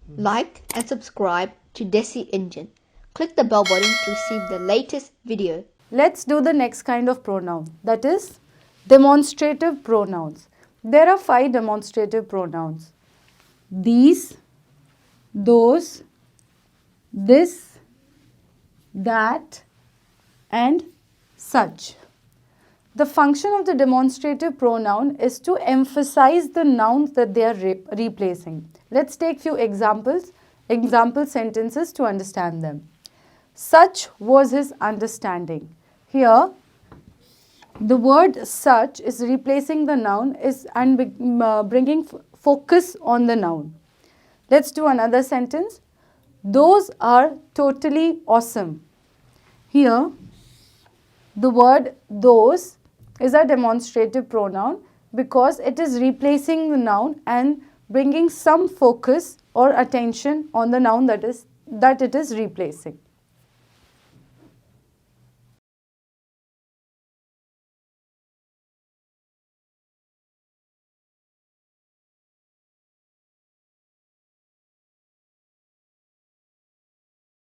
Like and subscribe to Desi Engine. Click the bell button to receive the latest video. Let's do the next kind of pronoun, that is demonstrative pronouns. There are 5 demonstrative pronouns: these, those, this, that, and such. The function of the demonstrative pronoun is to emphasize the nouns that they are replacing. Let's take few example sentences to understand them. Such was his understanding. Here, the word such is replacing the noun and bringing focus on the noun. Let's do another sentence. Those are totally awesome. Here, the word those is a demonstrative pronoun because it is replacing the noun and bringing some focus or attention on the noun that it is replacing.